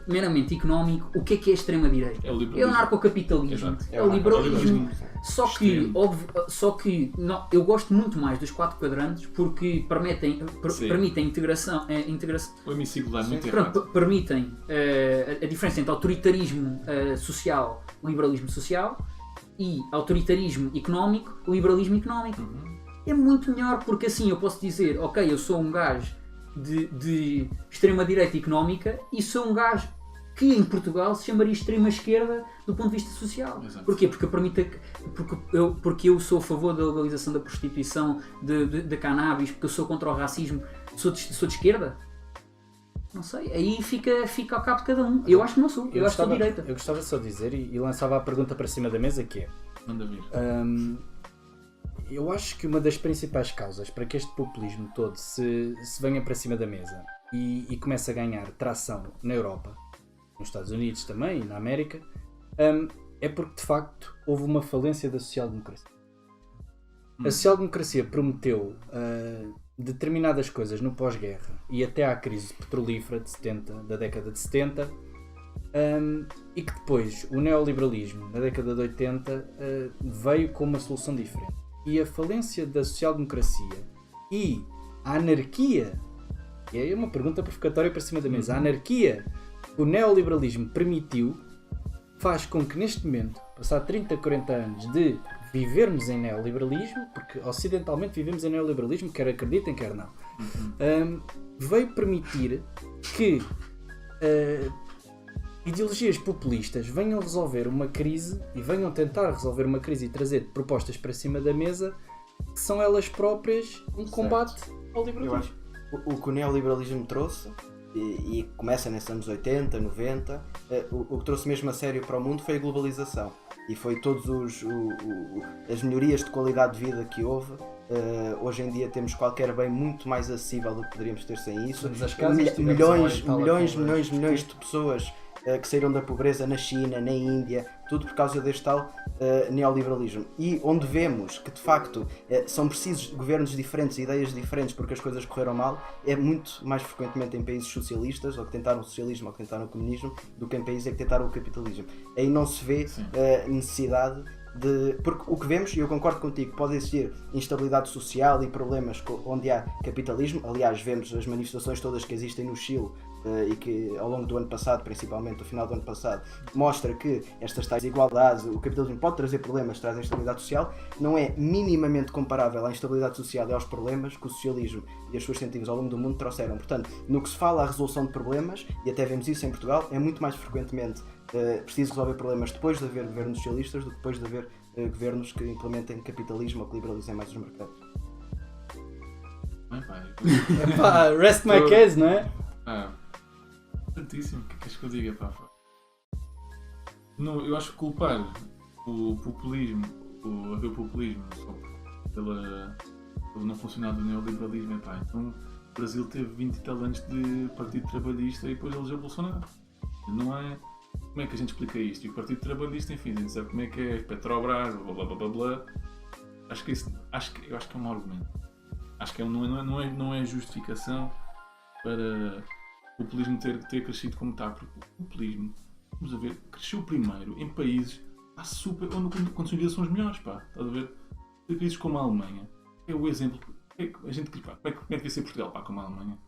meramente económico, o que é extrema-direita? É o narcocapitalismo, é o liberalismo. Só que eu gosto muito mais dos 4 quadrantes porque permitem integração. O hemiciclo dá muito errado. Permitem a diferença entre autoritarismo social, liberalismo social, e autoritarismo económico, liberalismo económico. É muito melhor porque assim eu posso dizer, ok, eu sou um gajo de extrema-direita económica e sou um gajo que em Portugal se chamaria extrema-esquerda do ponto de vista social. Exato. Porquê? Porque eu sou a favor da legalização da prostituição, de cannabis, porque eu sou contra o racismo, sou de esquerda? Não sei, aí fica ao cabo de cada um. Eu acho que não sou, eu acho que sou de direita. Eu gostava só de dizer e lançava a pergunta para cima da mesa que é... Manda vir. Eu acho que uma das principais causas para que este populismo todo se venha para cima da mesa e comece a ganhar tração na Europa, nos Estados Unidos também e na América, é porque de facto houve uma falência da social-democracia. A social-democracia prometeu determinadas coisas no pós-guerra e até à crise petrolífera da década de 70, e que depois o neoliberalismo na década de 80 veio com uma solução diferente. E a falência da social-democracia e a anarquia, e é uma pergunta provocatória para cima da mesa, a anarquia que o neoliberalismo permitiu faz com que neste momento, passado 30, 40 anos de vivermos em neoliberalismo, porque ocidentalmente vivemos em neoliberalismo, quer acreditem, quer não, veio permitir que ideologias populistas venham resolver uma crise e venham tentar resolver uma crise e trazer propostas para cima da mesa que são elas próprias um combate ao Eu liberalismo. acho o que o neoliberalismo trouxe, e começa nesses anos 80, 90, o que trouxe mesmo a sério para o mundo foi a globalização. E foi todos as melhorias de qualidade de vida que houve. Hoje em dia temos qualquer bem muito mais acessível do que poderíamos ter sem isso. Temos as casas, tivemos Milhões a hora e tal, milhões de pessoas que saíram da pobreza na China, na Índia, tudo por causa deste tal neoliberalismo. E onde vemos que de facto são precisos governos diferentes, ideias diferentes, porque as coisas correram mal, é muito mais frequentemente em países socialistas, ou que tentaram o socialismo, ou que tentaram o comunismo, do que em países que tentaram o capitalismo. Aí não se vê necessidade porque o que vemos, e eu concordo contigo, pode existir instabilidade social e problemas onde há capitalismo. Aliás, vemos as manifestações todas que existem no Chile e que ao longo do ano passado, principalmente no final do ano passado, mostra que estas tais desigualdades, o capitalismo pode trazer problemas, traz instabilidade social, não é minimamente comparável à instabilidade social e aos problemas que o socialismo e as suas tentativas ao longo do mundo trouxeram. Portanto, no que se fala à resolução de problemas, e até vemos isso em Portugal, é muito mais frequentemente preciso resolver problemas depois de haver governos socialistas do que depois de haver governos que implementem capitalismo ou que liberalizem mais os mercados. Epá, rest my case, não é? Certíssimo, o que queres que eu diga, pá? Não, eu acho que culpar o populismo, haver populismo só pelo não funcionar do neoliberalismo, pá, então o Brasil teve 20 e tal anos de Partido Trabalhista e depois elegeu Bolsonaro. Não é? Como é que a gente explica isto? E o Partido Trabalhista, enfim, a gente sabe como é que é, Petrobras, blá blá blá blá blá. Acho que é um argumento. Acho que não é justificação para o populismo ter crescido como está, porque o populismo, vamos a ver, cresceu primeiro em países onde condições de vida são as melhores, pá, estás a ver? Em países como a Alemanha, é o exemplo, a gente como é que vai ser Portugal, pá, como a Alemanha?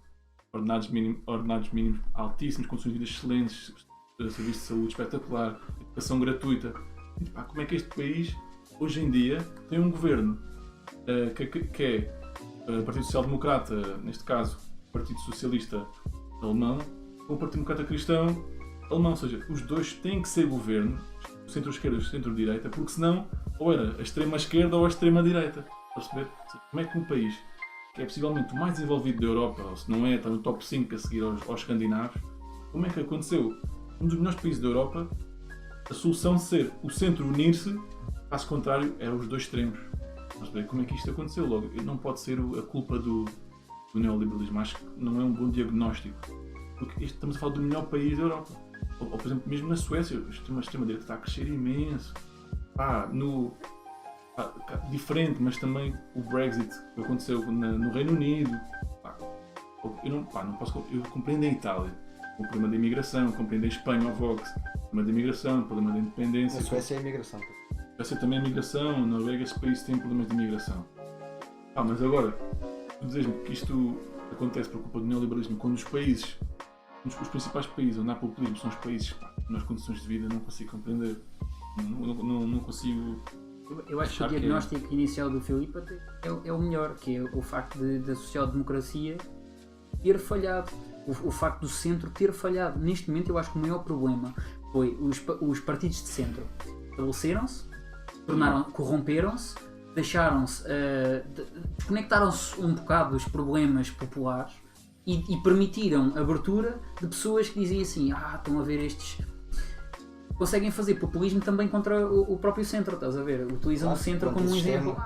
Ordenados mínimos altíssimos, condições de vida excelentes, serviço de saúde espetacular, educação gratuita. E, pá, como é que este país, hoje em dia, tem um governo que é o Partido Social Democrata, neste caso, o Partido Socialista Alemão, ou o Partido Democrata Cristão Alemão, ou seja, os dois têm que ser governo, o centro-esquerda e o centro-direita, porque senão ou era a extrema-esquerda ou a extrema-direita. Estás a perceber? Como é que um país que é possivelmente o mais desenvolvido da Europa, ou se não é, está no top 5 a seguir aos escandinavos, como é que aconteceu? Um dos melhores países da Europa, a solução ser o centro unir-se, caso contrário, eram os dois extremos. Mas bem, como é que isto aconteceu logo? Não pode ser a culpa do neoliberalismo. Acho que não é um bom diagnóstico. Porque estamos a falar do melhor país da Europa. Ou por exemplo, mesmo na Suécia, a extrema-direita está a crescer imenso. Diferente, mas também o Brexit que aconteceu no Reino Unido. Eu compreendo a Itália, o problema da imigração, compreendo a Espanha, o Vox, o problema da imigração, o problema da independência. A Suécia é a imigração. A Suécia também é a imigração, a Noruega, esse país tem problemas de imigração. Mas agora, tu dizes-me que isto acontece por culpa do neoliberalismo, quando os principais países onde há populismo são os países nas condições de vida, não consigo compreender. Não consigo. Eu acho que o diagnóstico inicial do Filipe é o melhor, que é o facto da social-democracia ter falhado. O facto do centro ter falhado. Neste momento, eu acho que o maior problema foi os partidos de centro estabeleceram-se, corromperam-se, deixaram-se, desconectaram-se um bocado dos problemas populares e permitiram a abertura de pessoas que diziam assim: estão a ver estes. Conseguem fazer populismo também contra o próprio centro, estás a ver? Utilizam o centro como um exemplo.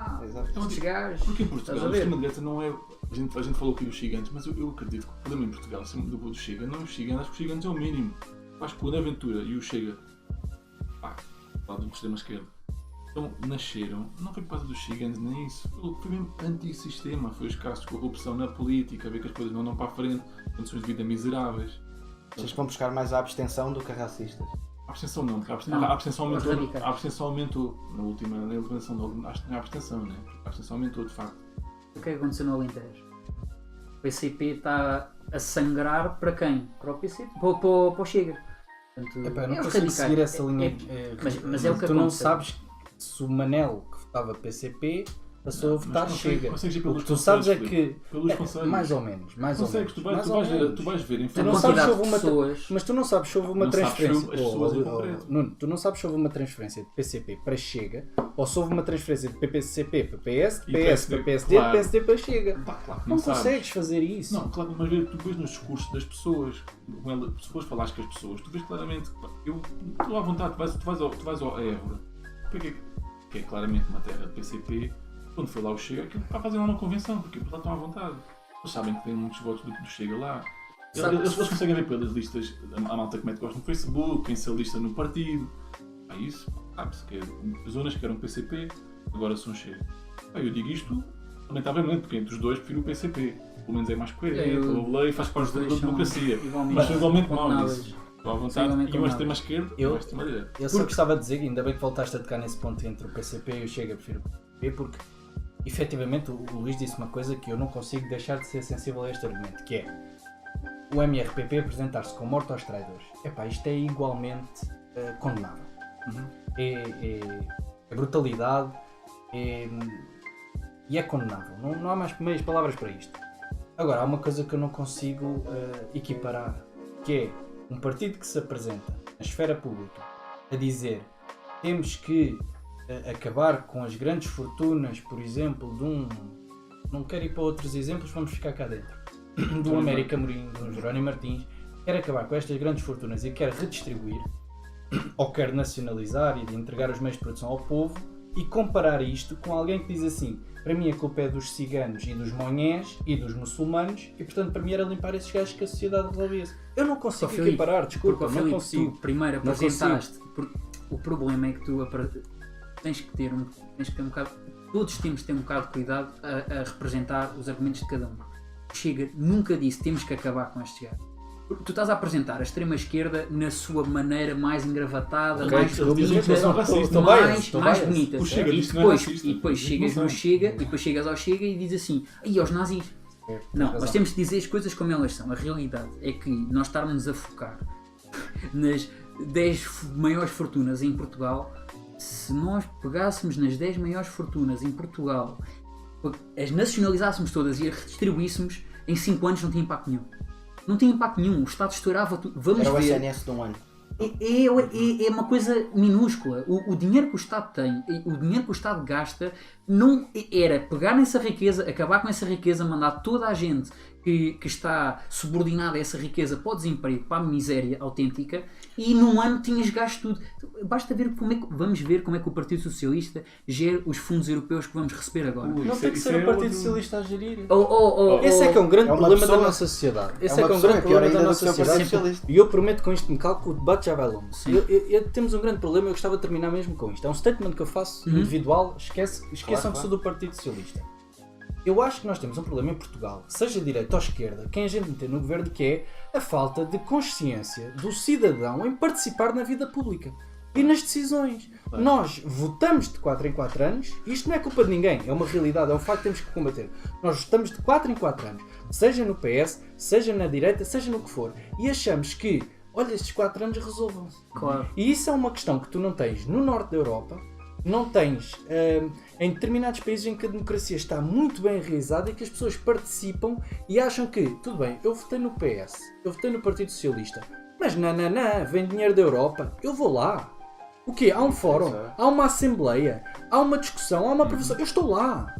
Estes gajos. Porque em Portugal a extrema-direita não é. A gente falou aqui dos gigantes, mas eu acredito que o problema em Portugal, acima do Chega, não é os gigantes, acho que os gigantes é o mínimo. Eu acho que o André Ventura e o Chega, lá do extrema-esquerda, então nasceram, não foi por causa dos gigantes nem isso, foi mesmo anti-sistema, foi os casos de corrupção na política, ver que as coisas não andam para a frente, condições de vida miseráveis. Vocês vão buscar mais a abstenção do que a racistas? A abstenção não, porque a abstenção aumentou na última eleição, acho que não é a abstenção, né? A abstenção aumentou de facto. O que é que aconteceu no Alentejo? O PCP está a sangrar para quem? Para o PCP? Para o Chega. Portanto, eu não consigo seguir essa linha. Mas é o que tu aconteceu. Não sabes se o Manel, que votava PCP, passou a votar Chega. Consegues ir O pelos que tu sabes é conselhos, que... Pelos conselhos. Mais ou menos. Consegues, tu vais ver em Tu não A sabes se quantidade houve de uma pessoas. Mas tu não sabes se houve uma Não sabes se transferência. as pessoas em concreto. Nuno, tu não sabes se houve uma transferência de PCP para Chega ou se houve uma transferência de PCP para PS, de E PS para PSD, claro. de PSD para Chega. Pá, claro que Não sabes. consegues fazer isso. Não, claro, mas tu vês nos discursos das pessoas, se fores falar com as pessoas, tu vês claramente que eu estou à vontade, tu vais ao Évora, que é claramente uma terra de PCP, quando foi lá o Chega, aquilo para fazer lá uma convenção, porque lá estão à vontade. Eles sabem que tem muitos votos do Chega lá. Eles conseguem ver pelas listas, a malta que mete gosto no Facebook, quem se alista no partido. É isso, sabe-se que zonas que eram PCP, agora são Chega. Eu digo isto, lamentavelmente, porque entre os dois prefiro o PCP. Pelo menos é mais coerente, a lei faz parte da democracia. Mas são igualmente maus nisso. Estou à vontade. E uma extrema-esquerda e uma extrema-direita. Eu só gostava de dizer, ainda bem que voltaste a tocar nesse ponto entre o PCP e o Chega, prefiro o PCP, porque efetivamente o Luís disse uma coisa que eu não consigo deixar de ser sensível a este argumento, que é o MRPP apresentar-se com morte aos traidores. Epá, isto é igualmente condenável. É brutalidade e é condenável. Não há mais meias palavras para isto. Agora, há uma coisa que eu não consigo equiparar, que é um partido que se apresenta na esfera pública a dizer temos que acabar com as grandes fortunas, por exemplo, de um... Não quero ir para outros exemplos, vamos ficar cá dentro. Do América Mourinho, do Jerónimo Martins, quer acabar com estas grandes fortunas e quer redistribuir, ou quer nacionalizar e entregar os meios de produção ao povo, e comparar isto com alguém que diz assim: para mim a culpa é dos ciganos e dos monhés e dos muçulmanos e portanto para mim era limpar esses gajos que a sociedade resolvia-se. Eu não consigo equiparar, desculpa, não consigo. Tu primeiro apresentaste, o problema é que tu tens que ter um bocado, todos temos que ter um bocado de cuidado a representar os argumentos de cada um. Chega, nunca disse temos que acabar com estes gajos. Tu estás a apresentar a extrema-esquerda na sua maneira mais engravatada, mais bonita, mais bonita. E depois chegas no Chega, e depois chegas ao Chega e dizes assim, aí aos nazis. Não, nós temos de dizer as coisas como elas são. A realidade é que nós estarmos a focar nas 10 maiores fortunas em Portugal, se nós pegássemos nas 10 maiores fortunas em Portugal, as nacionalizássemos todas e as redistribuíssemos, em 5 anos não tinha impacto nenhum. Não tinha impacto nenhum, o Estado estourava tudo. Vamos era o ver. SNS de um ano. É uma coisa minúscula. O dinheiro que o Estado tem, o dinheiro que o Estado gasta, não era pegar nessa riqueza, acabar com essa riqueza, mandar toda a gente que está subordinada a essa riqueza para o desemprego, para a miséria autêntica, e num ano tinhas gasto tudo. Basta ver vamos ver como é que o Partido Socialista gera os fundos europeus que vamos receber agora. Não tem que ser o Partido Socialista a gerir. Esse é que é um grande problema da nossa sociedade. Esse é que é um grande problema da nossa sociedade. E eu prometo com isto me calco que o debate já vai longo. Temos um grande problema, eu gostava de terminar mesmo com isto. É um statement que eu faço individual, esqueçam que sou do Partido Socialista. Eu acho que nós temos um problema em Portugal, seja direita ou esquerda, quem a gente meter no governo, que é a falta de consciência do cidadão em participar na vida pública e nas decisões. Nós votamos de 4 em 4 anos, e isto não é culpa de ninguém, é uma realidade, é um facto que temos que combater. Nós votamos de 4 em 4 anos, seja no PS, seja na direita, seja no que for, e achamos que, olha, estes 4 anos resolvam-se. Claro. E isso é uma questão que tu não tens no norte da Europa, não tens em determinados países em que a democracia está muito bem enraizada e que as pessoas participam e acham que, tudo bem, eu votei no PS, eu votei no Partido Socialista, mas não, vem dinheiro da Europa, eu vou lá. O quê? Há um fórum, há uma assembleia, há uma discussão, há uma aprovação, eu estou lá.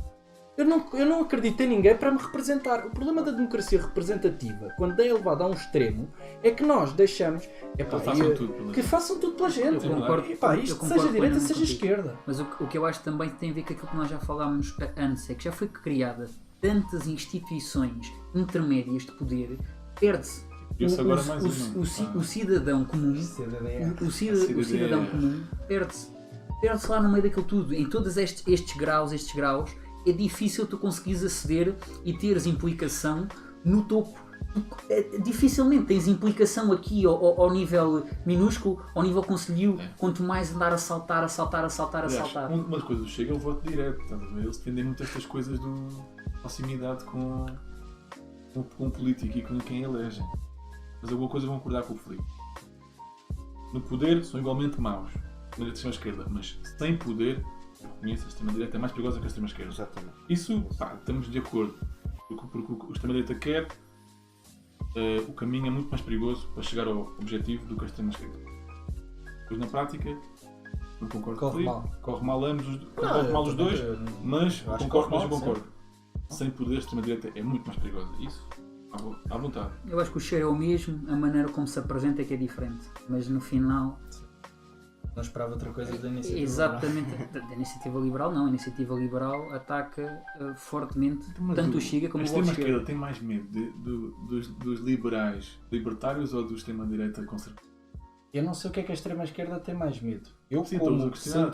Eu não acredito em ninguém para me representar. O problema da democracia representativa, quando é elevado a um extremo, é que nós deixamos que façam tudo pela gente. Eu concordo, isto seja direita, seja esquerda. Mas o que eu acho também tem a ver com aquilo que nós já falámos antes, é que já foi criada tantas instituições intermédias de poder, perde-se. O cidadão comum, o cidadão comum perde-se lá no meio daquilo tudo. Em todos estes graus, é difícil tu conseguires aceder e teres implicação no topo. Dificilmente tens implicação aqui ao nível minúsculo, ao nível concelhio, quanto mais andar a saltar. Uma das coisas do Chega é o voto direto. Eles defendem muito estas coisas de proximidade com o político e com quem elegem. Mas alguma coisa vão concordar com o Filipe. No poder são igualmente maus, na direção à esquerda, mas sem poder reconheço, a extrema-direita é mais perigosa que a extrema-esquerda. Exatamente. Isso, pá, estamos de acordo. Porque o que a extrema-direita quer, o caminho é muito mais perigoso para chegar ao objetivo do que a extrema-esquerda. Depois, na prática, não concordo com Corre ele. mal. Corre mal ambos, corre mal os dois, mas eu acho que concordo, corre mas eu mal, concordo. Sem poder, a extrema-direita é muito mais perigosa. Isso, à vontade. Eu acho que o cheiro é o mesmo, a maneira como se apresenta é que é diferente. Mas no final. Não esperava outra coisa da iniciativa. Exatamente. Da iniciativa liberal, não. A iniciativa liberal ataca fortemente Mas tanto o Chega como a o Bloco de extrema-esquerda Esquerda. tem mais medo dos liberais libertários ou do extrema-direita conservador? Eu não sei o que é que a extrema-esquerda tem mais medo. Eu Sim, todos a como questionar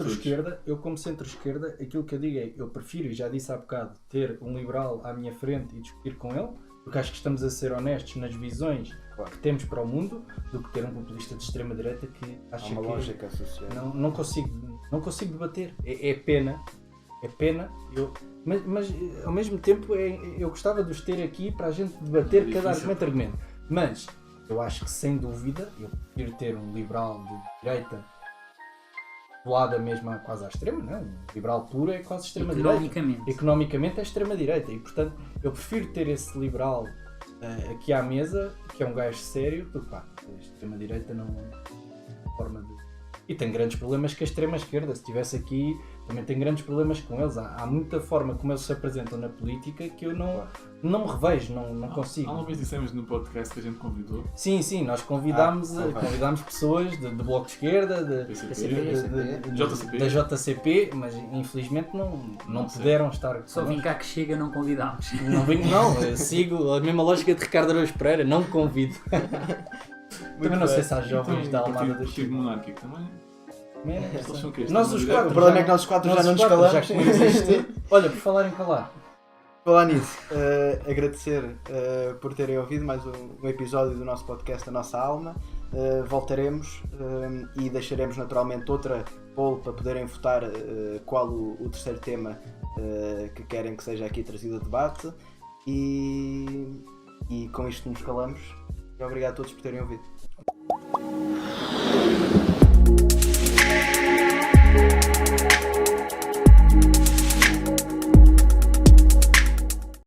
centro-esquerda, aquilo que eu digo é, eu prefiro, e já disse há bocado, ter um liberal à minha frente e discutir com ele, porque acho que estamos a ser honestos nas visões que temos para o mundo, do que ter um populista de extrema-direita que Há acha uma que lógica associada. não consigo debater. É pena. Mas ao mesmo tempo eu gostava de os ter aqui para a gente debater É cada difícil. argumento. Mas eu acho que sem dúvida eu prefiro ter um liberal de direita colada mesmo quase à extrema, não? Um liberal puro é quase extrema-direita. Economicamente. Economicamente é extrema-direita e portanto eu prefiro ter esse liberal aqui à mesa, que é um gajo sério, do que pá, a extrema-direita não é forma de... E tem grandes problemas com a extrema-esquerda, se estivesse aqui também tem grandes problemas com eles. Há muita forma como eles se apresentam na política que eu não me revejo, não consigo. Há uma vez dissemos no podcast que a gente convidou. Sim, nós convidámos pessoas de Bloco de Esquerda, JCP. da JCP, mas infelizmente não puderam estar. Só vim cá que Chega, não convidámos. Não, eu sigo a mesma lógica de Ricardo Araújo Pereira, não convido. Também não sei se há jovens da Almada do Partido Chile. Monárquico também. Eles são o quê? Nós os quatro, O problema é que nós os quatro já não nos calamos. Já coexistir. Olha, por falar em calar, Falar nisso, agradecer por terem ouvido mais um episódio do nosso podcast A Nossa Alma. Voltaremos e deixaremos naturalmente outra poll para poderem votar qual o terceiro tema que querem que seja aqui trazido a debate. E com isto nos calamos. E obrigado a todos por terem ouvido.